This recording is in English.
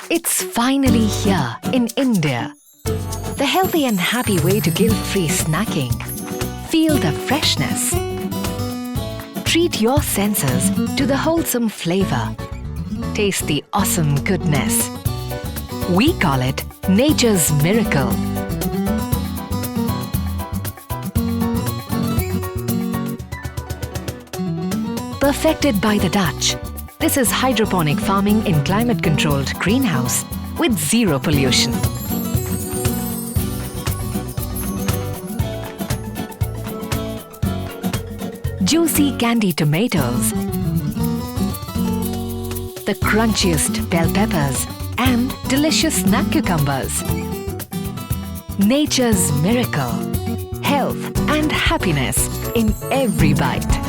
It's finally here in India. The healthy and happy way to guilt-free snacking. Feel the freshness. Treat your senses to the wholesome flavor. Taste the awesome goodness. We call it nature's miracle. Perfected by the Dutch. This is hydroponic farming in climate-controlled greenhouse with zero pollution. Juicy candy tomatoes, the crunchiest bell peppers and delicious snack cucumbers. Nature's miracle, health and happiness in every bite.